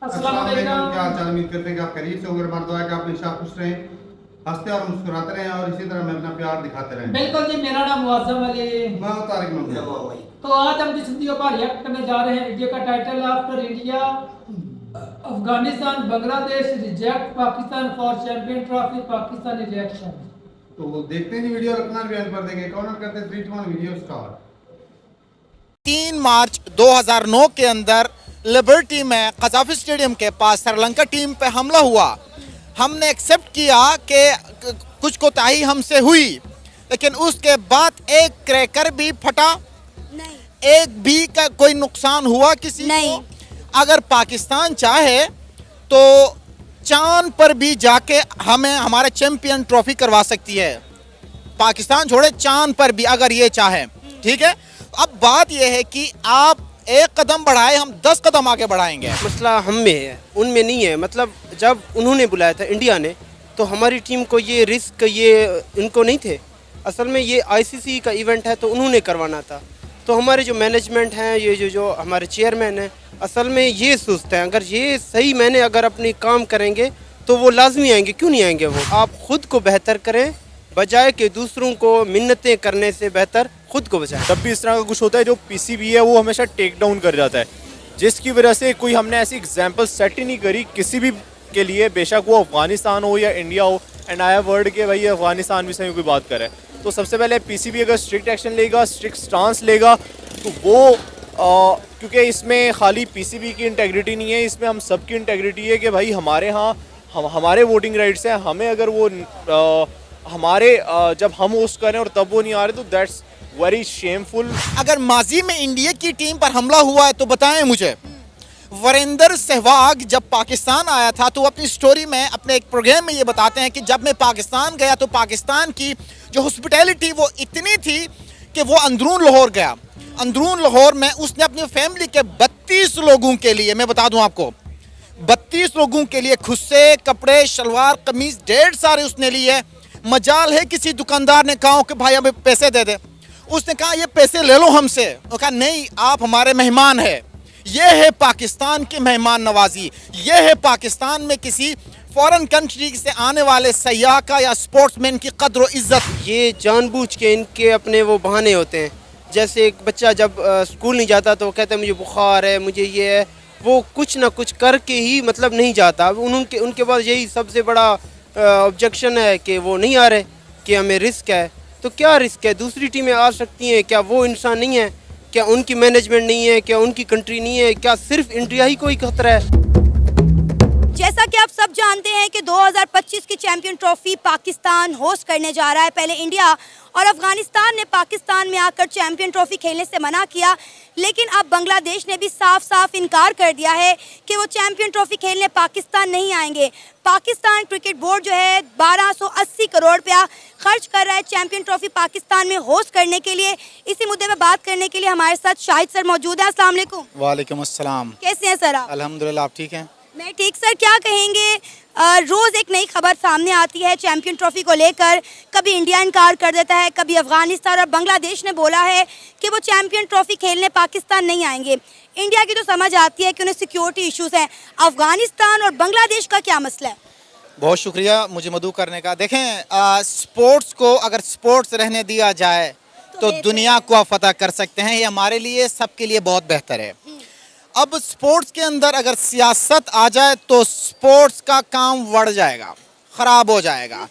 अस्सलाम वालेकुम। क्या हाल चाल, उम्मीद करते हैं कि आप खैरियत से होंगे। हमारा दुआ है कि आप हमेशा खुश रहें, हंसते और मुस्कुराते रहें और इसी तरह हमें अपना प्यार दिखाते रहें। बिल्कुल जी, मेरा नाम मुअज्जम अली। मैं हूं तारिक महमूद। तो आज हम जिस वीडियो पर रिएक्ट करने जा रहे हैं, वीडियो का टाइटल है after India Afghanistan Bangladesh reject Pakistan for champion trophy, Pakistani reaction. तो देखते हैं जी वीडियो, अपना बयान कर देंगे। कॉर्नर करते हैं 3 2 1 वीडियो स्टार्ट। 3 मार्च 2009 के अंदर लिबर्टी में कजाफी स्टेडियम के पास श्रीलंका टीम पे हमला हुआ। हमने एक्सेप्ट किया कि कुछ कोताही हमसे हुई, लेकिन उसके बाद एक क्रैकर भी फटा नहीं, एक भी का कोई नुकसान हुआ किसी नहीं। को। अगर पाकिस्तान चाहे तो चांद पर भी जाके हमें हमारा चैंपियन ट्रॉफी करवा सकती है। पाकिस्तान छोड़े, चांद पर भी अगर ये चाहे, ठीक है। अब बात यह है कि आप एक कदम बढ़ाए, हम 10 कदम आगे बढ़ाएंगे। मसला हम में है, उनमें नहीं है। मतलब जब उन्होंने बुलाया था इंडिया ने, तो हमारी टीम को ये रिस्क ये इनको नहीं थे। असल में ये आईसीसी का इवेंट है तो उन्होंने करवाना था। तो हमारे जो मैनेजमेंट हैं, ये जो हमारे चेयरमैन हैं, असल में ये सोचते हैं अगर ये सही मैंने अगर अपनी काम करेंगे तो वो लाजमी आएंगे। क्यों नहीं आएंगे वो? आप खुद को बेहतर करें बजाय कि दूसरों को मिन्नतें करने से बेहतर खुद को बचाएं। तब भी इस तरह का कुछ होता है, जो पीसीबी है वो हमेशा टेक डाउन कर जाता है, जिसकी वजह से कोई हमने ऐसी एग्जांपल सेट ही नहीं करी किसी भी के लिए, बेशक वो अफगानिस्तान हो या इंडिया हो। एंड आई हैव वर्ड के भाई अफगानिस्तान भी सही कोई बात करे तो सबसे पहले पीसीबी अगर स्ट्रिक्ट एक्शन लेगा, स्ट्रिक्ट स्टांस लेगा, तो वो क्योंकि इसमें खाली पीसीबी की इंटेग्रिटी नहीं है, इसमें हम सब की इंटेग्रिटी है कि भाई हमारे यहाँ हमारे वोटिंग राइट्स हैं। हमें अगर वो जब हम होस्ट करें और तब वो नहीं आ रहे, तो दैट्स वेरी शेमफुल। अगर माजी में इंडिया की टीम पर हमला हुआ है तो बताएं मुझे। वीरेंद्र सहवाग जब पाकिस्तान आया था तो अपनी स्टोरी में, अपने एक प्रोग्राम में ये बताते हैं कि जब मैं पाकिस्तान गया तो पाकिस्तान की जो हॉस्पिटैलिटी वो इतनी थी कि वो अंदरून लाहौर गया। अंदरून लाहौर में उसने अपनी फैमिली के 32 लोगों के लिए, मैं बता दूं आपको, 32 लोगों के लिए खुद से कपड़े, शलवार, कमीज ढेर सारे उसने लिए। मजाल है किसी दुकानदार ने कहा कि भाई हमें पैसे दे दे। उसने कहा ये पैसे ले लो हमसे। वो कहा नहीं, आप हमारे मेहमान हैं। ये है पाकिस्तान की मेहमान नवाजी, ये है पाकिस्तान में किसी फॉरेन कंट्री से आने वाले सयाह का या स्पोर्ट्समैन की कद्र व इज्जत। ये जानबूझ के इनके अपने वो बहाने होते हैं। जैसे एक बच्चा जब स्कूल नहीं जाता तो वो कहता है मुझे बुखार है, मुझे ये है, वो कुछ ना कुछ करके ही मतलब नहीं जाता। अब उनके पास यही सबसे बड़ा ऑब्जेक्शन है कि वो नहीं आ रहे, कि हमें रिस्क है। तो क्या रिस्क है? दूसरी टीमें आ सकती हैं, क्या वो इंसान नहीं है? क्या उनकी मैनेजमेंट नहीं है? क्या उनकी कंट्री नहीं है? क्या सिर्फ इंडिया ही कोई खतरा है? जैसा कि आप सब जानते हैं कि 2025 की चैंपियन ट्रॉफी पाकिस्तान होस्ट करने जा रहा है। पहले इंडिया और अफगानिस्तान ने पाकिस्तान में आकर चैंपियन ट्रॉफी खेलने से मना किया, लेकिन अब बांग्लादेश ने भी साफ साफ इनकार कर दिया है कि वो चैंपियन ट्रॉफी खेलने पाकिस्तान नहीं आएंगे। पाकिस्तान क्रिकेट बोर्ड जो है 1280 करोड़ रुपया खर्च कर रहा है चैंपियन ट्रॉफी पाकिस्तान में होस्ट करने के लिए। इसी मुद्दे पर बात करने के लिए हमारे साथ शाहिद सर मौजूद हैं। अस्सलाम वालेकुम। वालेकुम अस्सलाम। कैसे हैं सर आप? अल्हम्दुलिल्लाह, आप ठीक हैं? मैं ठीक। सर क्या कहेंगे, रोज़ एक नई खबर सामने आती है चैंपियन ट्रॉफी को लेकर। कभी इंडिया इनकार कर देता है, कभी अफगानिस्तान और बांग्लादेश ने बोला है कि वो चैंपियन ट्रॉफी खेलने पाकिस्तान नहीं आएंगे। इंडिया की तो समझ आती है कि उन्हें सिक्योरिटी इश्यूज़ हैं। अफगानिस्तान और बांग्लादेश का क्या मसला है? बहुत शुक्रिया मुझे मदऊ करने का। देखें, स्पोर्ट्स को अगर स्पोर्ट्स रहने दिया जाए तो दुनिया को आप फतह कर सकते हैं। ये हमारे लिए, सबके लिए बहुत बेहतर है। अब स्पोर्ट्स के अंदर अगर सियासत आ जाए तो स्पोर्ट्स का काम बढ़ जाएगा, ख़राब हो जाएगा।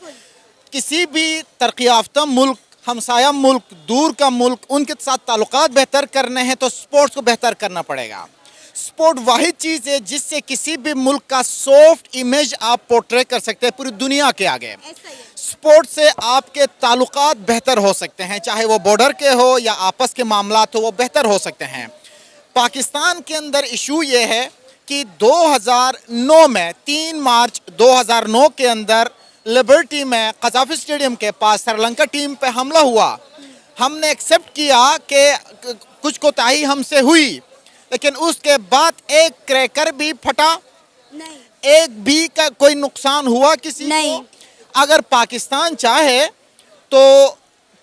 किसी भी तरक्की याफ्ता मुल्क, हमसाया मुल्क, दूर का मुल्क, उनके साथ ताल्लुकात बेहतर करने हैं तो स्पोर्ट्स को बेहतर करना पड़ेगा। स्पोर्ट वाहिद चीज़ है जिससे किसी भी मुल्क का सॉफ्ट इमेज आप पोर्ट्रे कर सकते हैं पूरी दुनिया के आगे। स्पोर्ट से आपके ताल्लुकात बेहतर हो सकते हैं, चाहे वो बॉर्डर के हो या आपस के मामलात हो, वो बेहतर हो सकते हैं। पाकिस्तान के अंदर इशू ये है कि 2009 में 3 मार्च 2009 के अंदर लिबर्टी में कजाफी स्टेडियम के पास श्रीलंका टीम पे हमला हुआ। हमने एक्सेप्ट किया कि कुछ कोताही हमसे हुई, लेकिन उसके बाद एक क्रैकर भी फटा नहीं, एक भी का कोई नुकसान हुआ किसी नहीं। को। अगर पाकिस्तान चाहे तो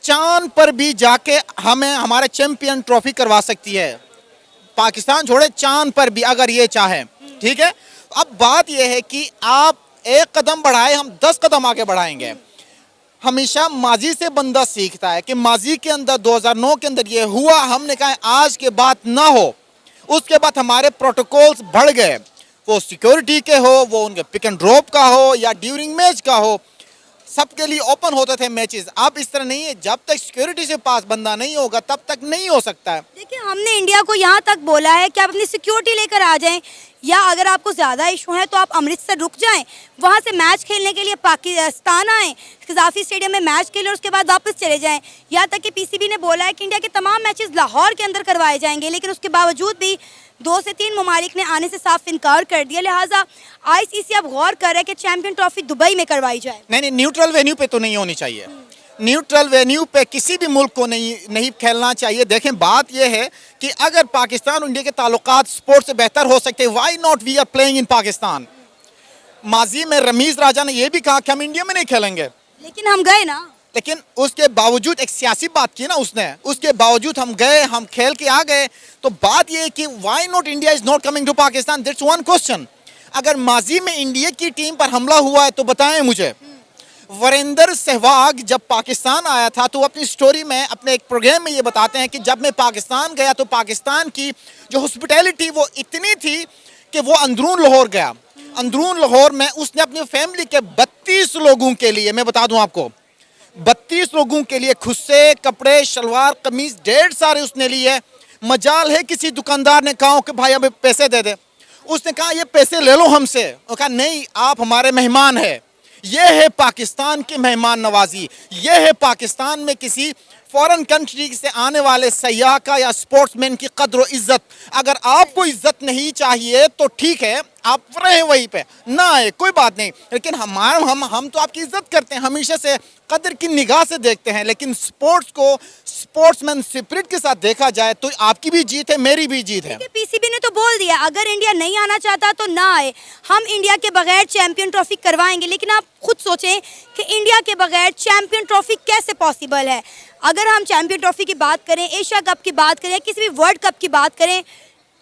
चांद पर भी जाके हमें हमारा चैंपियन ट्रॉफी करवा सकती है। पाकिस्तान छोड़े, चांद पर भी अगर ये चाहे, ठीक है। अब बात यह है कि आप एक कदम बढ़ाए, हम 10 कदम आगे बढ़ाएंगे। हमेशा माजी से बंदा सीखता है कि माजी के अंदर 2009 के अंदर ये हुआ, हमने कहा आज के बाद ना हो। उसके बाद हमारे प्रोटोकॉल्स बढ़ गए, वो सिक्योरिटी के हो, वो उनके पिक एंड ड्रॉप का हो या ड्यूरिंग मैच का हो, सबके लिए ओपन होते थे मैचेस। अब इस तरह नहीं है, जब तक सिक्योरिटी से पास बंदा नहीं होगा तब तक नहीं हो सकता है। देखिए, हमने इंडिया को यहाँ तक बोला है कि आप अपनी सिक्योरिटी लेकर आ जाएं, या अगर आपको ज़्यादा इशू है तो आप अमृतसर रुक जाएं, वहाँ से मैच खेलने के लिए पाकिस्तान आएँ, कज़ाफ़ी स्टेडियम में मैच खेलें और उसके बाद वापस चले जाएं। यहाँ तक कि पीसीबी ने बोला है कि इंडिया के तमाम मैचेस लाहौर के अंदर करवाए जाएंगे, लेकिन उसके बावजूद भी 2 से 3 ममालिक ने आने से साफ इनकार कर दिया। लिहाजा आईसीसी अब गौर कर रहा है कि चैंपियन ट्रॉफी दुबई में करवाई जाए। नहीं, न्यूट्रल वेन्यू पे तो नहीं होनी चाहिए। न्यूट्रल वेन्यू पे किसी भी मुल्क को नहीं खेलना चाहिए। देखें, बात यह है कि अगर पाकिस्तान और इंडिया के ताल्लुकात स्पोर्ट्स से बेहतर हो सकते हैं, why not we are playing in Pakistan. माजी में रमीज राजा ने यह भी कहा कि हम इंडिया में नहीं खेलेंगे, लेकिन हम गए ना। लेकिन उसके बावजूद एक सियासी बात की ना उसने, उसके बावजूद हम गए, हम खेल के आ गए। तो बात यह है कि why not India is not coming to Pakistan, that's one question. अगर माजी में इंडिया की टीम पर हमला हुआ है तो बताएं मुझे। वीरेंद्र सहवाग जब पाकिस्तान आया था तो अपनी स्टोरी में, अपने एक प्रोग्राम में ये बताते हैं कि जब मैं पाकिस्तान गया तो पाकिस्तान की जो हॉस्पिटैलिटी वो इतनी थी कि वो अंदरून लाहौर गया। अंदरून लाहौर में उसने अपनी फैमिली के 32 लोगों के लिए, मैं बता दूं आपको, 32 लोगों के लिए खुद से कपड़े, शलवार कमीज ढेर सारे उसने लिए। मजाल है किसी दुकानदार ने कहा कि भाई हमें पैसे दे दे, उसने कहा ये पैसे ले लो हमसे, और कहा नहीं, आप हमारे मेहमान हैं। ये है पाकिस्तान की मेहमान नवाजी, ये है पाकिस्तान में किसी फॉरेन कंट्री से आने वाले सयाह का या स्पोर्ट्समैन की कद्र व इज्जत। अगर आपको इज्जत नहीं चाहिए तो ठीक है, आप रहे वहीं पे, ना आए, कोई बात नहीं, लेकिन हम तो आपकी इज्जत करते हैं, हमेशा से कदर की निगाह से देखते हैं। लेकिन स्पोर्ट्स को स्पोर्ट्समैन स्पिरिट के साथ देखा जाए तो आपकी भी जीत है, मेरी भी जीत है। पीसीबी ने तो बोल दिया अगर इंडिया नहीं आना चाहता तो ना आए, हम इंडिया के बगैर चैंपियन ट्रॉफी करवाएंगे। लेकिन आप खुद सोचें कि इंडिया के बगैर चैंपियन ट्रॉफी कैसे पॉसिबल है। अगर हम चैंपियन ट्रॉफी की बात करें, एशिया कप की बात करें, किसी भी वर्ल्ड कप की बात करें,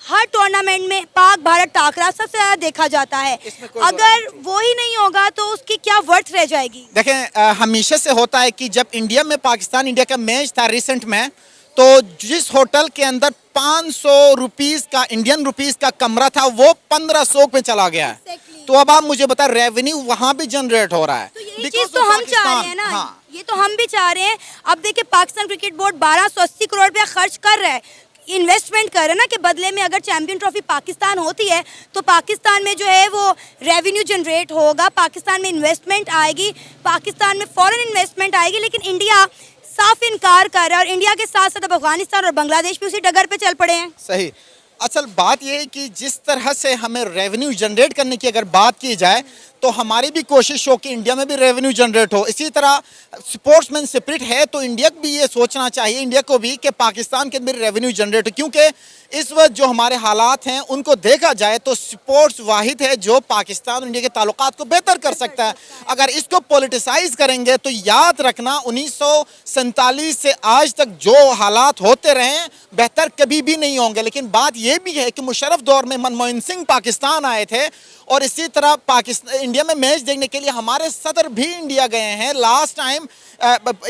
हर टूर्नामेंट में पाक भारत टाकरा सबसे ज़्यादा देखा जाता है। अगर वो ही नहीं होगा तो उसकी क्या वर्थ रह जाएगी। देखें, हमेशा से होता है कि जब इंडिया में पाकिस्तान इंडिया का मैच था रिसेंट में, तो जिस होटल के अंदर 500 रुपीस का, इंडियन रुपीस का कमरा था, वो 1500 पे चला गया है। तो अब आप मुझे बताएं, रेवेन्यू वहाँ भी जनरेट हो रहा है। तो यही चीज तो हम चाह रहे हैं ना। हाँ। ये तो हम भी चाह रहे हैं। अब देखिए, पाकिस्तान क्रिकेट बोर्ड 1280 करोड़ रुपया खर्च कर रहा है, इन्वेस्टमेंट कर रहे हैं ना, कि बदले में अगर चैंपियन ट्रॉफी पाकिस्तान होती है तो पाकिस्तान में जो है वो रेवेन्यू जनरेट होगा, पाकिस्तान में इन्वेस्टमेंट आएगी, पाकिस्तान में फॉरेन इन्वेस्टमेंट आएगी। लेकिन इंडिया साफ इनकार कर रहा है, और इंडिया के साथ साथ अब अफगानिस्तान और बांग्लादेश भी उसी डगर पे चल पड़े हैं। सही। असल बात यह है कि जिस तरह से हमें रेवेन्यू जनरेट करने की अगर बात की जाए तो हमारी भी कोशिश हो कि इंडिया में भी रेवेन्यू जनरेट हो। इसी तरह स्पोर्ट्समैन स्पिरिट है तो इंडिया को भी ये सोचना चाहिए, इंडिया को भी, कि पाकिस्तान के अंदर रेवेन्यू जनरेट हो। क्योंकि इस वक्त जो हमारे हालात हैं उनको देखा जाए तो स्पोर्ट्स वाहिद है जो पाकिस्तान और इंडिया के ताल्लुकात को बेहतर कर सकता है। अगर इसको पॉलिटिसाइज करेंगे तो याद रखना 1947 से आज तक जो हालात होते रहे हैं बेहतर कभी भी नहीं होंगे। लेकिन बात यह भी है कि मुशर्रफ दौर में मनमोहन सिंह पाकिस्तान आए थे, और इसी तरह पाकिस्तान इंडिया में मैच देखने के लिए हमारे सदर भी इंडिया गए हैं। लास्ट टाइम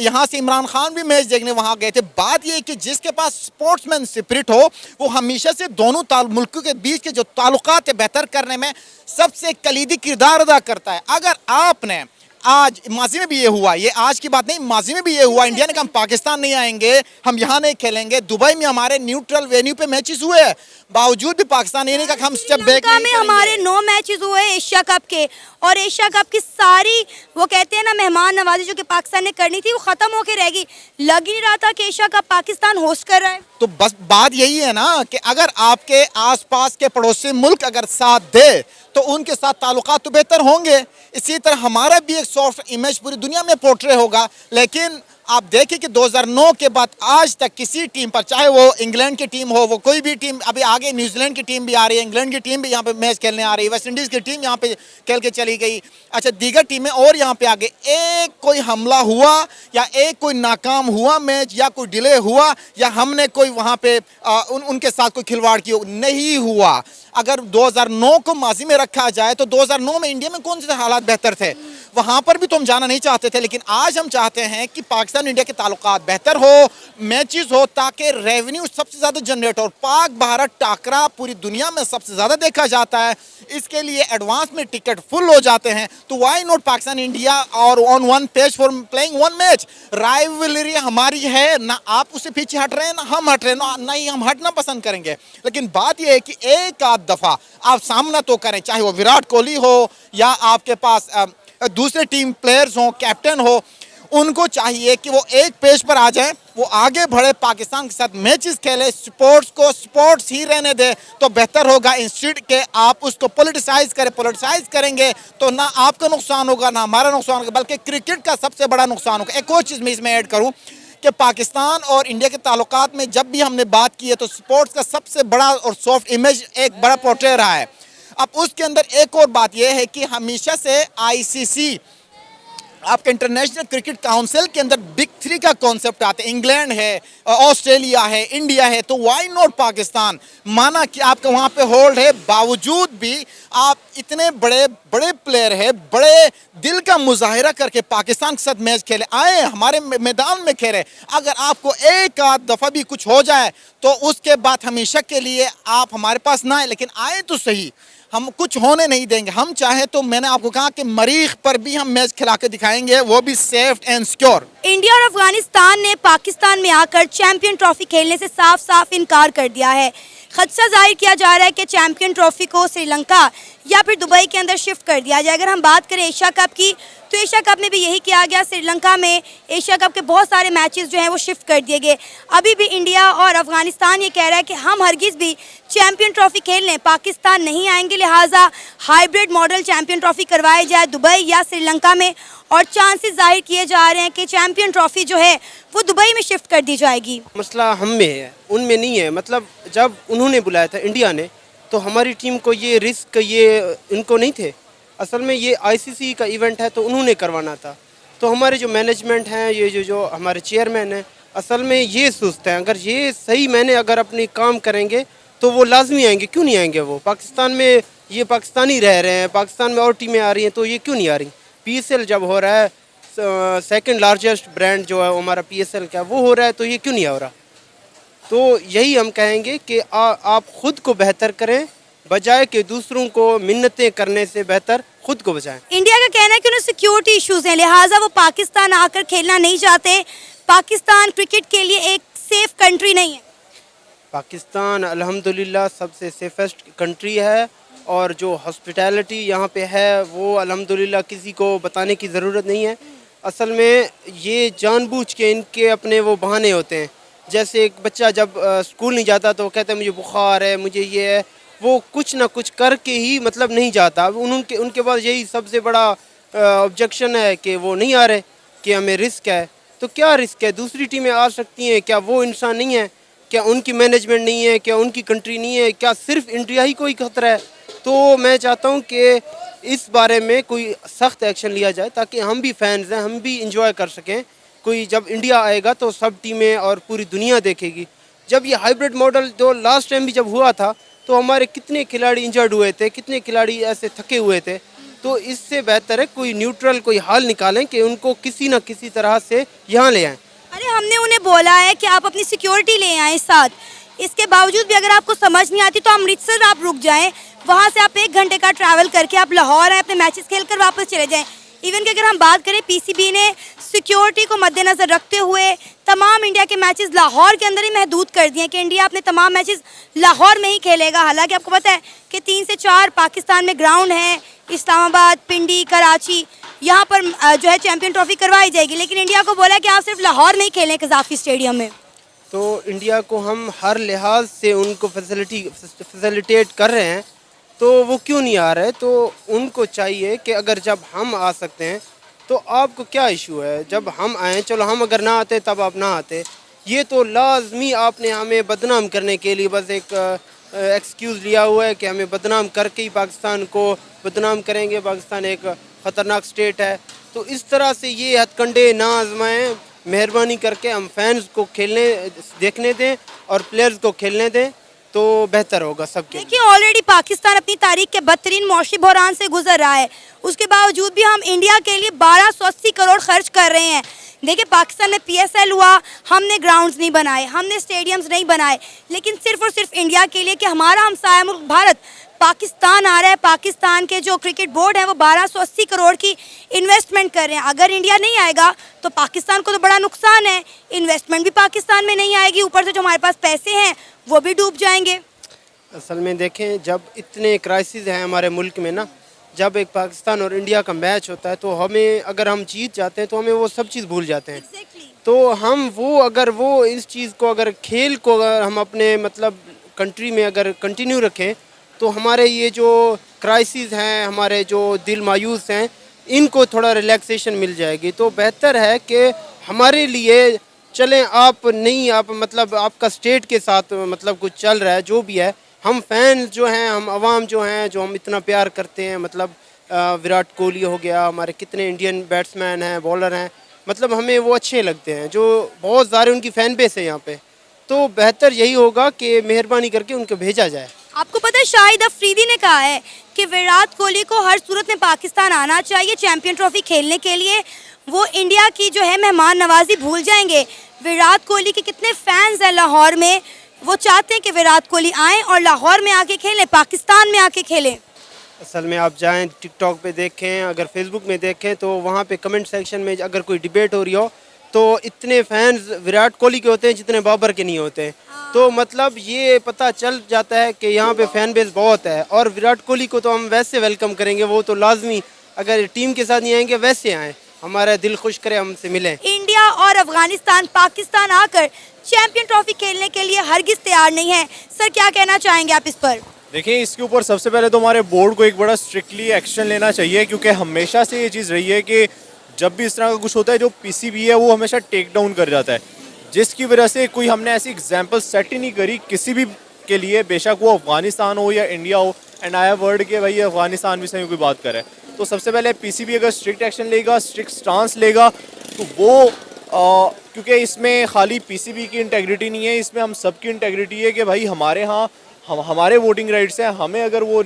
यहाँ से इमरान खान भी मैच देखने वहाँ गए थे। बात यह है कि जिसके पास स्पोर्ट्समैन स्पिरिट हो वो हमेशा से दोनों मुल्कों के बीच के जो ताल्लुकात है बेहतर करने में सबसे कलीदी किरदार अदा करता है। अगर आपने आज, माजी में भी ये हुआ, ये आज की बात नहीं, माजी में भी ये हुआ, इंडिया ने कहा हम पाकिस्तान नहीं आएंगे, हम यहाँ नहीं खेलेंगे। दुबई में हमारे न्यूट्रल वेन्यू पे मैचेस हुए, बावजूद भी पाकिस्तान ये नहीं कहा हम स्टेप बैक नहीं में हमारे 9 मैचेस हुए एशिया कप के, और एशिया कप की सारी वो कहते हैं ना मेहमान नवाजी जो कि पाकिस्तान ने करनी थी वो खत्म होके रहेगी। लग ही नहीं रहा था कि एशिया कप पाकिस्तान होस्ट कर रहा है। तो बस बात यही है ना कि अगर आपके आसपास के पड़ोसी मुल्क अगर साथ दे तो उनके साथ ताल्लुकात तो बेहतर होंगे। इसी तरह हमारा भी एक सॉफ्ट इमेज पूरी दुनिया में पोर्ट्रे होगा। लेकिन आप देखें कि 2009 के बाद आज तक किसी टीम पर, चाहे वो इंग्लैंड की टीम हो, वो कोई भी टीम, अभी आगे न्यूजीलैंड की टीम भी आ रही है, इंग्लैंड की टीम भी यहाँ पे मैच खेलने आ रही है, वेस्ट इंडीज़ की टीम यहाँ पे खेल के चली गई, अच्छा दीगर टीमें और यहाँ पे आगे, एक कोई हमला हुआ या एक कोई नाकाम हुआ मैच या कोई डिले हुआ या हमने कोई वहाँ पे उनके साथ कोई खिलवाड़ की नहीं हुआ। अगर 2009 को माजी में रखा जाए तो 2009 में इंडिया में कौन से हालात बेहतर थे, वहाँ पर भी तो हम जाना नहीं चाहते थे, लेकिन आज हम चाहते हैं कि पाकिस्तान इंडिया के ताल्लुकात बेहतर हो, मैचेस हो, ताकि रेवेन्यू सबसे ज़्यादा जनरेट हो। पाक भारत टाकरा पूरी दुनिया में सबसे ज़्यादा देखा जाता है, इसके लिए एडवांस में टिकट फुल हो जाते हैं, तो वाई नॉट पाकिस्तान इंडिया और on one page for playing one match. Rivalry हमारी है ना, आप उससे पीछे हट रहे हैं ना हम हट रहे हैं, ना ही हम हटना पसंद करेंगे, लेकिन बात यह है कि एक आध दफ़ा आप सामना तो करें, चाहे वो विराट कोहली हो या आपके पास दूसरे टीम प्लेयर्स हों, कैप्टन हो, उनको चाहिए कि वो एक पेज पर आ जाएं, वो आगे बढ़े, पाकिस्तान के साथ मैचेस खेले, स्पोर्ट्स को स्पोर्ट्स ही रहने दे तो बेहतर होगा, इंस्टेड के आप उसको पॉलिटिसाइज करें। पॉलिटिसाइज करेंगे तो ना आपका नुकसान होगा ना हमारा नुकसान होगा, बल्कि क्रिकेट का सबसे बड़ा नुकसान होगा। एक और चीज़ मैं इसमें ऐड करूँ कि पाकिस्तान और इंडिया के ताल्लुकात में जब भी हमने बात की है तो स्पोर्ट्स का सबसे बड़ा और सॉफ्ट इमेज एक बड़ा पोर्ट्रे रहा है। अब उसके अंदर एक और बात यह है कि हमेशा से आईसीसी, आपके इंटरनेशनल क्रिकेट काउंसिल के अंदर बिग थ्री का कॉन्सेप्ट आता है, इंग्लैंड है, ऑस्ट्रेलिया है, इंडिया है, तो वाई नॉट पाकिस्तान। माना कि आपका वहाँ पे होल्ड है, बावजूद भी आप इतने बड़े बड़े प्लेयर है, बड़े दिल का मुजाहिरा करके पाकिस्तान के साथ मैच खेले, आए हमारे मैदान में खेले, अगर आपको एक आध दफ़ा भी कुछ हो जाए तो उसके बाद हमेशा के लिए आप हमारे पास ना आए, लेकिन आए तो सही, हम कुछ होने नहीं देंगे। हम चाहे तो मैंने आपको कहा कि मरीख पर भी हम मैच खिला के दिखाएंगे, वो भी सेफ एंड सिक्योर। इंडिया और अफगानिस्तान ने पाकिस्तान में आकर चैंपियन ट्रॉफी खेलने से साफ साफ इनकार कर दिया है। खदशा जाहिर किया जा रहा है कि चैंपियन ट्रॉफी को श्रीलंका या फिर दुबई के अंदर शिफ्ट कर दिया जाए। अगर हम बात करें एशिया कप की, तो एशिया कप में भी यही किया गया, श्रीलंका में एशिया कप के बहुत सारे मैचेस जो हैं वो शिफ्ट कर दिए गए। अभी भी इंडिया और अफगानिस्तान ये कह रहा है कि हम हरगिज़ भी चैंपियन ट्रॉफी खेलने पाकिस्तान नहीं आएंगे, लिहाजा हाइब्रिड मॉडल चैंपियन ट्रॉफी करवाई जाए दुबई या श्रीलंका में, और चांसेस जाहिर किए जा रहे हैं कि चैंपियन ट्रॉफी जो है वो दुबई में शिफ्ट कर दी जाएगी। मसला हम में है, उनमें नहीं है। मतलब जब उन्होंने बुलाया था इंडिया ने, तो हमारी टीम को ये रिस्क ये इनको नहीं थे। असल में ये आईसीसी का इवेंट है तो उन्होंने करवाना था। तो हमारे जो मैनेजमेंट हैं, ये जो हमारे चेयरमैन हैं, असल में ये सोचते हैं अगर ये सही मैंने अगर अपनी काम करेंगे तो वो लाजमी आएंगे। क्यों नहीं आएंगे? वो पाकिस्तान में ये पाकिस्तानी रह रहे हैं, पाकिस्तान में और टीमें आ रही हैं, तो ये क्यों नहीं आ रही? पीएसएल जब हो रहा है, सेकंड लार्जेस्ट ब्रांड जो है हमारा पीएसएल का, वो हो रहा है, तो ये क्यों नहीं हो रहा? तो यही हम कहेंगे कि आप खुद को बेहतर करें, बजाय कि दूसरों को मिन्नतें करने से बेहतर खुद को बचाएं। इंडिया का कहना है कि उन्हें सिक्योरिटी इश्यूज हैं, लिहाजा वो पाकिस्तान आकर खेलना नहीं चाहते। पाकिस्तान क्रिकेट के लिए एक सेफ कंट्री नहीं है। पाकिस्तान अल्हम्दुलिल्लाह सबसे सेफेस्ट कंट्री है, और जो हॉस्पिटैलिटी यहाँ पे है वो अल्हम्दुलिल्लाह किसी को बताने की ज़रूरत नहीं है। असल में ये जानबूझ के इनके अपने वो बहाने होते हैं। जैसे एक बच्चा जब स्कूल नहीं जाता तो कहता है मुझे बुखार है, मुझे ये है, वो कुछ ना कुछ करके ही मतलब नहीं जाता। अब उनके पास यही सबसे बड़ा ऑब्जेक्शन है कि वो नहीं आ रहे, कि हमें रिस्क है। तो क्या रिस्क है? दूसरी टीमें आ सकती हैं, क्या वो इंसान नहीं है? क्या उनकी मैनेजमेंट नहीं है? क्या उनकी कंट्री नहीं है? क्या सिर्फ इंडिया ही कोई खतरा है? तो मैं चाहता हूँ कि इस बारे में कोई सख्त एक्शन लिया जाए, ताकि हम भी फैंस हैं, हम भी इंजॉय कर सकें। कोई जब इंडिया आएगा तो सब टीमें और पूरी दुनिया देखेगी। जब ये हाइब्रिड मॉडल जो लास्ट टाइम भी जब हुआ था, तो हमारे कितने खिलाड़ी इंजर्ड हुए थे, कितने खिलाड़ी ऐसे थके हुए थे। तो इससे बेहतर है कोई न्यूट्रल कोई हल निकालें कि उनको किसी न किसी तरह से यहाँ ले आएँ। अरे हमने उन्हें बोला है कि आप अपनी सिक्योरिटी ले आएँ साथ, इसके बावजूद भी अगर आपको समझ नहीं आती तो अमृतसर आप रुक जाएं, वहाँ से आप 1 घंटे का ट्रैवल करके आप लाहौर आए, अपने मैचेस खेलकर वापस चले जाएं। इवन कि अगर हम बात करें, पीसीबी ने सिक्योरिटी को मद्देनज़र रखते हुए तमाम इंडिया के मैचेस लाहौर के अंदर ही महदूद कर दिए कि इंडिया अपने तमाम मैचेस लाहौर में ही खेलेगा। हालांकि आपको पता है कि 3 से 4 पाकिस्तान में ग्राउंड हैं, इस्लामाबाद, पिंडी, कराची, यहाँ पर जो है चैम्पियन ट्रॉफी करवाई जाएगी, लेकिन इंडिया को बोला कि आप सिर्फ लाहौर में ही खेलें कज़ाफ़ी स्टेडियम में। तो इंडिया को हम हर लिहाज से उनको फैसिलिटेट कर रहे हैं, तो वो क्यों नहीं आ रहे? तो उनको चाहिए कि अगर जब हम आ सकते हैं तो आपको क्या इशू है? जब हम आए, चलो हम अगर ना आते तब आप ना आते, ये तो लाजमी आपने हमें बदनाम करने के लिए बस एक एक्सक्यूज़ लिया हुआ है कि हमें बदनाम करके ही पाकिस्तान को बदनाम करेंगे, पाकिस्तान एक ख़तरनाक स्टेट है। तो इस तरह से ये हथकंडे ना आजमाएं, मेहरबानी करके हम फैंस को खेलने देखने दें और प्लेयर्स को खेलने दें, तो बेहतर होगा सबके लिए। देखिए ऑलरेडी पाकिस्तान अपनी तारीख के बदतरीन मौसमी बहरान से गुजर रहा है, उसके बावजूद भी हम इंडिया के लिए 1280 करोड़ खर्च कर रहे हैं। देखिए पाकिस्तान में PSL हुआ, हमने ग्राउंड्स नहीं बनाए, हमने स्टेडियम्स नहीं बनाए, लेकिन सिर्फ और सिर्फ इंडिया के लिए कि हमारा हमसाया मुल्क भारत पाकिस्तान आ रहा है, पाकिस्तान के जो क्रिकेट बोर्ड है वो 1280 करोड़ की इन्वेस्टमेंट कर रहे हैं। अगर इंडिया नहीं आएगा तो पाकिस्तान को तो बड़ा नुकसान है, इन्वेस्टमेंट भी पाकिस्तान में नहीं आएगी, ऊपर से जो हमारे पास पैसे हैं वो भी डूब जाएंगे। असल में देखें, जब इतने क्राइसिस हैं हमारे मुल्क में ना, जब एक पाकिस्तान और इंडिया का मैच होता है तो हमें, अगर हम जीत जाते हैं तो हमें वो सब चीज़ भूल जाते हैं। तो हम वो इस चीज़ को, अगर खेल को अगर हम अपने मतलब कंट्री में अगर कंटिन्यू रखें तो हमारे ये जो क्राइसिस हैं, हमारे जो दिल मायूस हैं, इनको थोड़ा रिलैक्सेशन मिल जाएगी। तो बेहतर है कि हमारे लिए चलें, आप नहीं, आप मतलब आपका स्टेट के साथ मतलब कुछ चल रहा है जो भी है, हम फैंस जो हैं, हम अवाम जो हैं, जो हम इतना प्यार करते हैं, मतलब विराट कोहली हो गया, हमारे कितने इंडियन बैट्समैन हैं, बॉलर हैं, मतलब हमें वो अच्छे लगते हैं, जो बहुत सारे उनकी फ़ैन बेस है यहाँ पे। तो बेहतर यही होगा कि मेहरबानी करके उनको भेजा जाए। आपको पता है शाहिद अफरीदी ने कहा है कि विराट कोहली को हर सूरत में पाकिस्तान आना चाहिए चैंपियन ट्रॉफी खेलने के लिए, वो इंडिया की जो है मेहमान नवाजी भूल जाएंगे। विराट कोहली के कितने फैंस हैं लाहौर में, वो चाहते हैं कि विराट कोहली आएँ और लाहौर में आके खेलें, पाकिस्तान में आके खेलें। असल में आप जाएं टिकटॉक पे देखें, अगर फेसबुक में देखें तो वहाँ पे कमेंट सेक्शन में अगर कोई डिबेट हो रही हो तो इतने फैंस विराट कोहली के होते हैं जितने बाबर के नहीं होते हैं। तो मतलब ये पता चल जाता है कि यहाँ पे फैन बेस बहुत है, और विराट कोहली को तो हम वैसे वेलकम करेंगे, वो तो लाजमी अगर टीम के साथ नहीं आएंगे वैसे आएँ, हमारा दिल खुश करे, हमसे मिलें। इंडिया और अफगानिस्तान पाकिस्तान आकर चैंपियन ट्रॉफी खेलने के लिए हरगिज तैयार नहीं है। सर क्या कहना चाहेंगे आप इस पर? देखिए, इसके ऊपर सबसे पहले तो हमारे बोर्ड को एक बड़ा स्ट्रिक्टली एक्शन लेना चाहिए, क्योंकि हमेशा से ये चीज़ रही है कि जब भी इस तरह का कुछ होता है जो PCB है वो हमेशा टेक डाउन कर जाता है, जिसकी वजह से कोई हमने ऐसी एग्जांपल सेट ही नहीं करी किसी भी के लिए, बेशक वो अफगानिस्तान हो या इंडिया हो। एंड आई हैव वर्ड के भाई अफगानिस्तान भी सही कोई बात करे तो सबसे पहले PCB अगर स्ट्रिक्ट एक्शन लेगा, स्ट्रिक्ट स्टांस लेगा, तो वो क्योंकि इसमें खाली PCB की इंटेग्रिटी नहीं है, इसमें हम सब की इंटेग्रिटी है कि भाई हमारे यहाँ हमारे वोटिंग राइट्स हैं, हमें अगर वो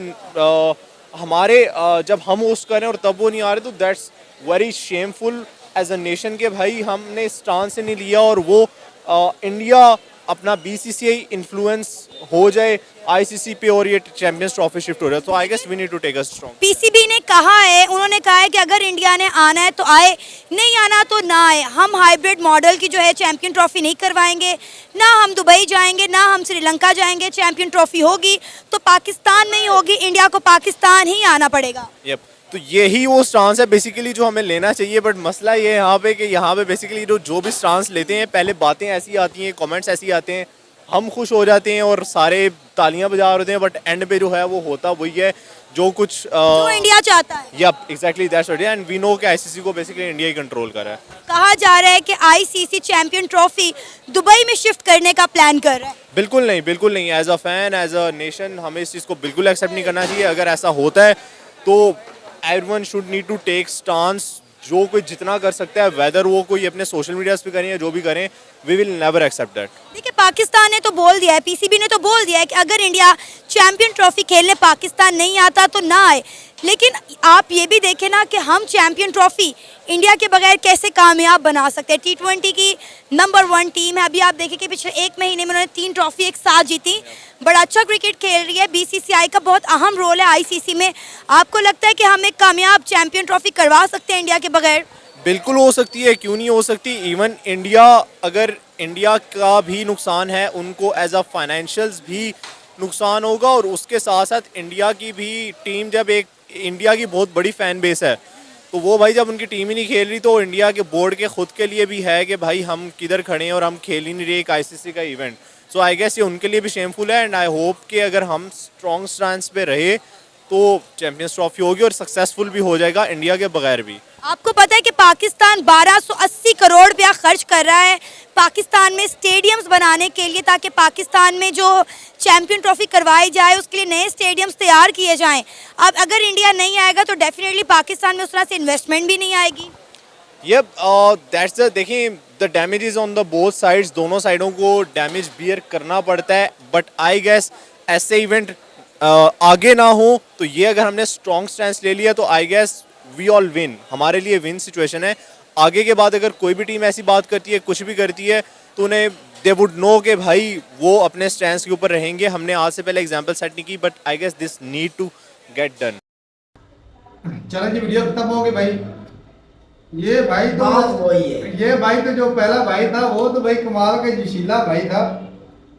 हमारे जब हम होस्ट करें और तब वो नहीं आ रहे, तो that's very shameful as a nation के भाई हमने स्टांस से नहीं लिया, और वो इंडिया अपना BCCI इन्फ्लुएंस हो जाए ICC पे और ये चैंपियंस ट्रॉफी शिफ्ट हो रहा है। तो I guess we need to take a strong. PCB ने कहा है, उन्होंने कहा है कि अगर इंडिया ने आना है तो आए, नहीं आना तो ना आए। हम हाइब्रिड मॉडल की जो है चैंपियन ट्रॉफी नहीं करवाएंगे, ना हम दुबई जाएंगे, ना हम श्रीलंका जाएंगे। चैंपियन ट्रॉफी होगी तो पाकिस्तान में ही होगी, इंडिया को पाकिस्तान ही आना पड़ेगा। यप, तो यही वो स्टांस है बेसिकली जो हमें लेना चाहिए। बट मसला ये है यहाँ पे कि यहाँ पे बेसिकली जो भी स्टांस लेते हैं, पहले बातें ऐसी आती हैं, कमेंट्स ऐसी आते हैं, हम खुश हो जाते हैं और सारे तालियां बजा रहे होते हैं, बट एंड पे जो है वो होता वही है जो कुछ जो इंडिया चाहता है। Yup, exactly that's what, and we know कि ICC को बेसिकली इंडिया ही कंट्रोल कर रहा है। कहा जा रहा है कि ICC चैंपियन ट्रॉफी दुबई में शिफ्ट करने का प्लान कर रहा है। बिल्कुल नहीं, बिल्कुल नहीं। As a fan, as a nation हमें इस चीज़ को बिल्कुल एक्सेप्ट नहीं करना चाहिए। अगर ऐसा होता है तो everyone should need to take stance, जो कोई जितना कर सकता है, वेदर वो कोई अपने सोशल मीडिया पे करें या जो भी करें, we will never accept that. देखिए पाकिस्तान ने तो बोल दिया है, PCB ने तो बोल दिया है कि अगर इंडिया चैंपियन ट्रॉफी खेलने पाकिस्तान नहीं आता तो ना आए। लेकिन आप ये भी देखें ना कि हम चैंपियन ट्रॉफी इंडिया के बगैर कैसे कामयाब बना सकते हैं। T20 की नंबर 1 टीम है, अभी आप देखें कि पिछले 1 महीने में उन्होंने 3 ट्रॉफी एक साथ जीती, बड़ा अच्छा क्रिकेट खेल रही है। BCCI का बहुत अहम रोल है ICC में। आपको लगता है कि हम एक कामयाब चैंपियन ट्रॉफी करवा सकते हैं इंडिया के बगैर? बिल्कुल हो सकती है, क्यों नहीं हो सकती। इवन इंडिया, अगर इंडिया का भी नुकसान है, उनको एज अ फाइनेंशियल्स भी नुकसान होगा, और उसके साथ साथ इंडिया की भी टीम, जब एक इंडिया की बहुत बड़ी फैन बेस है, तो वो भाई जब उनकी टीम ही नहीं खेल रही, तो इंडिया के बोर्ड के खुद के लिए भी है कि भाई हम किधर खड़े हैं और हम खेल ही नहीं रहे एक ICC का इवेंट। सो आई गेस ये उनके लिए भी शेमफुल है, एंड आई होप कि अगर हम स्ट्रॉन्ग स्टैंस पे रहे तो चैंपियंस ट्रॉफी होगी और सक्सेसफुल भी हो जाएगा इंडिया के बगैर भी। आपको पता है कि पाकिस्तान 1280 करोड़ रुपया खर्च कर रहा है पाकिस्तान में स्टेडियम्स बनाने के लिए, ताकि पाकिस्तान में जो चैंपियन ट्रॉफी करवाई जाए उसके लिए नए स्टेडियम्स तैयार किए जाएं। अब अगर इंडिया नहीं आएगा तो डेफिनेटली पाकिस्तान में उस तरह से इन्वेस्टमेंट भी नहीं आएगी। ये दैट्स द, देखिए the damage is on the both sides, दोनों साइडों को डैमेज बियर करना पड़ता है। बट आई गेस ऐसे इवेंट आगे ना हो तो ये अगर हमने स्ट्रॉन्ग स्टैंड ले लिया तो I guess we all win, हमारे लिए विन सिचुएशन है। आगे के बाद अगर कोई भी टीम ऐसी बात करती है, कुछ भी करती है, तो उन्हें दे वुड नो कि भाई वो अपने स्टैंड के ऊपर रहेंगे। हमने आज से पहले एग्जाम्पल सेट नहीं की, but I guess this need to get done. चलो जी, वीडियो खत्म हो गई भाई। ये भाई तो बात वही है। ये भाई तो जो पहला भाई था वो तो भाई कमाल का जोशीला भाई था।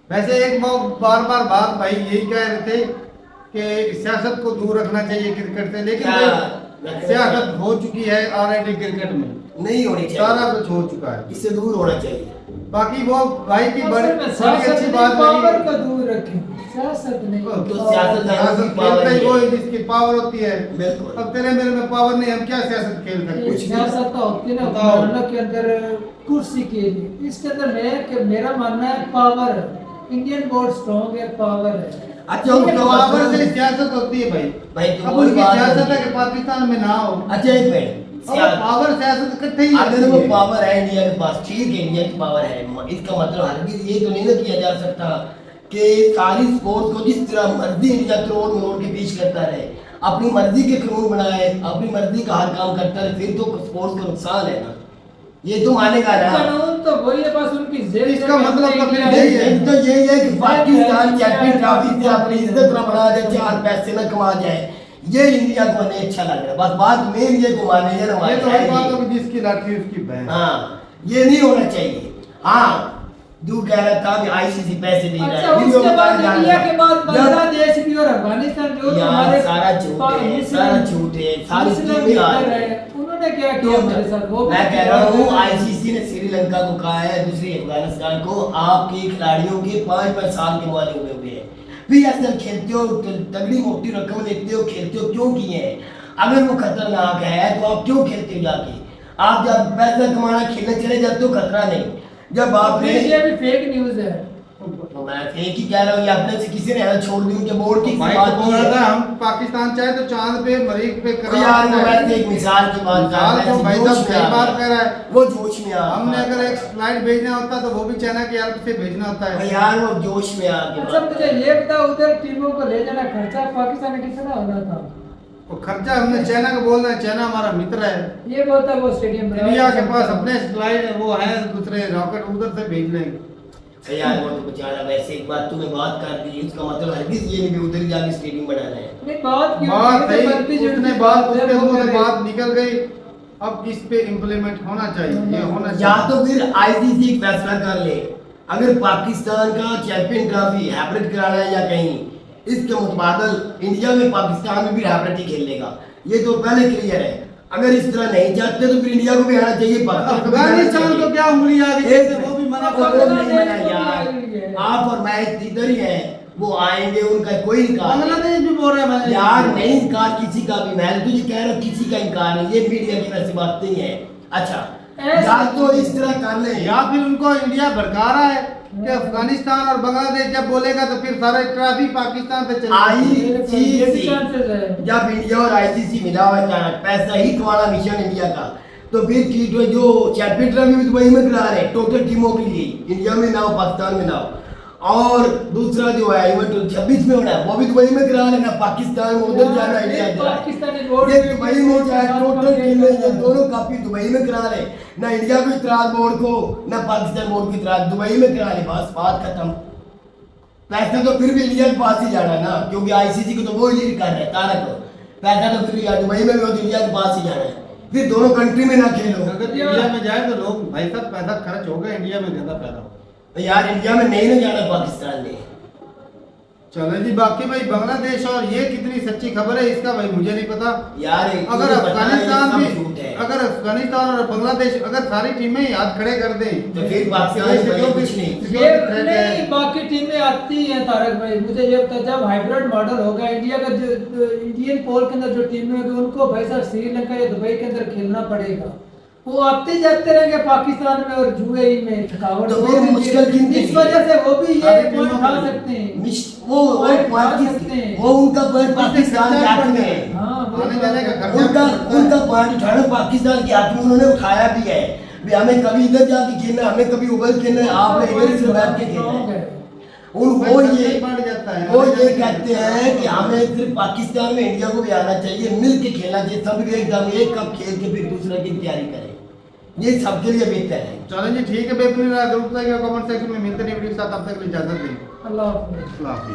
वैसे एक बार बार बात भाई यही कह रहे थे कि सियासत को दूर रखना चाहिए क्रिकेट से, लेकिन भाई सियासत हो चुकी है ऑलरेडी क्रिकेट में, नहीं होनी चाहिए, सारा कुछ हो चुका है, इससे दूर होना चाहिए। बाकी वो भाई की बड़ी अच्छी बात पावर नहीं, को दूर रखें, सियासत नहीं। तो सियासत खेलता ही वो है जिसकी पावर होती है। बिल्कुल। अब तेरे मेरे में पावर नहीं, हम क्या सियासत खेल सकते? ये सियासत तो होती है ना हुक्मरानों के अंदर कुर्सी के लिए, इसके अंदर मेरा मानना है पावर, इंडियन बोर्ड स्ट्रॉन्ग है, पावर है। अच्छा तो पावर से सियासत होती है भाई। भाई तो अब वही उनकी बात सियासत है है। कि पाकिस्तान में ना हो। अच्छा एक मिनट, और पावर सियासत इकट्ठे ही अगर रहती वो है। पावर है इंडिया के पास, ठीक है इंडिया की पावर है, इसका मतलब हरगिज ये तो नहीं ना किया जा सकता कि सारी स्पोर्ट्स को जिस तरह मर्जी इंडिया तोड़ मरोड़ के पेश करता रहे, अपनी मर्जी के कानून बनाए, अपनी मर्जी का हर काम करता रहे, फिर तो स्पोर्ट्स को नुकसान है ना, ये तो मानेगा ना। कानून तो वही है, बस उनकी जेल इसका मतलब तो फिर यही है तो यही है कि पाकिस्तान चैंपियन ट्रॉफी से अपनी इज्जत ना बढ़ा दे, चार पैसे ना कमा जाए, ये इंडिया को नहीं अच्छा लग रहा है। बस बात मेन ये को माने ये ना ये तो माने, एक बात होगी जिसकी लाठी उसकी बहन। हाँ ये नहीं होना चाहिए। हाँ तू कह रहा था कि आईसीसी पैसे दे रहा अच्छा, है, उसके बाद इंडिया के बाद जब- बांग्लादेश भी और अफगानिस्तान भी, वो तो यार हमारे सारा झूठ है, सारा झूठ है, सारी मुस्लिम टीमें आ लीडर रही है, हैं। उन्होंने क्या किया हमारे साथ? वो मैं कह रहा हूँ आईसीसी ने श्रीलंका को कहा है, दूसरी अफगानिस्तान को, आपके खिलाड़ियों के 5-5 साल के मुआवजे हुए हुए हैं, PSL खेलते हो, तगड़ी मोटी रकम लेते हो, खेलते हो, क्यों किए हैं? अगर वो खतरनाक है तो आप क्यों खेलते हो जाके? आप जब पैसा कमाना खेलने चले जाते हो, खतरा नहीं। जब आपने ये भी फेक न्यूज है। तो मैं फेक ही कह रहा हूँ, ये अपने से किसी ने है छोड़ दी, उनके बोर्ड की भाई बात तो बोल रहा था हम पाकिस्तान चाहे तो चांद पे मरीख पे तो यार वो वैसे एक मिसाल की बात कर रहा है, भाई जोश साहब में आ सही बात गया। कह रहा है। वो जोश में आ हमने गया। अगर एक फ्लाइट भेजना होता तो वो भी चाइना की हेल्प से भेजना होता है। यार वो जोश में आ गया। अच्छा मुझे ये बताओ, उधर टीमों को ले जाना खर्चा पाकिस्तान में कितना होना था? वो खर्चा हमने चाइना को बोलना है, चाइना हमारा मित्र है। ये बोलता है वो स्टेडियम बनाओ। इंडिया के पास अपने फ्लाइट वो है, दूसरे रॉकेट उधर से भेज लेंगे। यार वो तो बेचारा वैसे एक बात तूने बात कर दी, उसका मतलब हरगिज ये नहीं कि उधर जाके स्टेडियम बनाना है। नहीं बात क्यों? बात ये तो सही, बनती उसने जुड़ती बात बात है, उसके वो मुंह से करे। बात निकल गई। अब इस पे इम्प्लीमेंट होना चाहिए, ये होना या चाहिए। तो फिर आईसीसी एक फैसला कर ले, अगर पाकिस्तान का चैंपियन ट्रॉफी हैब्रिड कराना है या कहीं, इसके मुतबादल इंडिया में पाकिस्तान में भी हैब्रिड ही खेलेगा, ये तो पहले क्लियर है। अगर इस तरह नहीं चाहते तो फिर इंडिया को भी आना चाहिए, पाकिस्तान को भी आना अफगानिस्तान चाहिए। तो क्या उंगली आ गई, एक वो भी मना वो कर नहीं रहे हैं। मना यार, आप और मैं इधर ही हैं, वो आएंगे, उनका कोई इनकार नहीं। बांग्लादेश भी बोल रहा है यार नहीं इनकार किसी का भी, मैं तुझे कह रहा हूँ किसी का इनकार नहीं, ये मीडिया की वैसी बात नहीं है। अच्छा या तो इस तरह कर ले, या फिर उनको इंडिया भड़का रहा है कि अफगानिस्तान और बांग्लादेश जब बोलेगा तो फिर सारे ट्रॉफी पाकिस्तान से चलेगा। आईसीसी जब इंडिया और आईसीसी मिला हुआ है, पैसा ही कमाना मिशन इंडिया का, तो फिर T20 जो चैंपियन ट्रॉफी भी दुबई में करा रहे टोटल टीमों के लिए, इंडिया में ना हो, पाकिस्तान में ना हो। और दूसरा जो है इवेंट 26 में होना है, वो भी दुबई में करा लेना, पाकिस्तान में उधर जाना, इंडिया जाना। ये दुबई में जाए टोटल टीमें, ये दोनों काफी दुबई में करा ले, ना इंडिया को इतराज बोर्ड को, ना पाकिस्तान बोर्ड को इतराज, दुबई में करा ले, बस बात खत्म। पैसा तो फिर भी इंडिया के पास ही जाना ना, क्योंकि आईसीसी को तो वो लीड कर रहे हैं तारक को, पैसा तो फिर दुबई में भी हो तो इंडिया के पास ही जाना है, फिर दोनों कंट्री में ना खेलो। अगर इंडिया में जाए तो लोग भाई साहब पैसा खर्च होगा, इंडिया में ज्यादा पैदा होगा। यार इंडिया में नहीं ना जाना पाकिस्तान ने, चलो जी, बाकी भाई बांग्लादेश और ये कितनी सच्ची खबर है इसका भाई मुझे नहीं पता। यार अगर अफगानिस्तान भी भी, अगर अफगानिस्तान और बांग्लादेश अगर सारी टीमें याद खड़े कर दें तो फिर पाकिस्तान से बड़ी कुछ नहीं। ये नहीं, बाकी टीमें आती हैं तारक भाई, मुझे ये पता जब हाइब्रिड मॉडल होगा इंडिया का, जो इंडियन पोल के अंदर जो टीमें होगी उनको भाई साहब श्रीलंका या दुबई के अंदर खेलना पड़ेगा। वो आते जाते रहेंगे पाकिस्तान में और यूएई में थकावट तो फिर मुश्किल गिनती इस वजह से वो भी ये पॉइंट उठा सकते हैं। वो उनका पॉइंट पाकिस्तान के हाथ में है। आने जाने का खर्चा उनका पॉइंट उठाना पाकिस्तान के हाथ में उन्होंने उठाया भी है। भी हमें कभी इधर जाके खेलना, हमें कभी उधर खेलना, आपने इधर से बैठ के खेलना है। वो ये कहते हैं कि हमें सिर्फ पाकिस्तान में इंडिया को भी आना चाहिए, मिल के खेलना चाहिए, सब एकदम एक कप खेल के फिर दूसरे की तैयारी करें, ये सबके लिए बेहतर है। चलो जी ठीक है, बेहतरीन जरूर बताइएगा कमेंट सेक्शन में। मिलते नहीं वीडियो के साथ, तब तक इजाजत दें। अल्लाह हाफ़िज़। अल्लाह हाफिज़।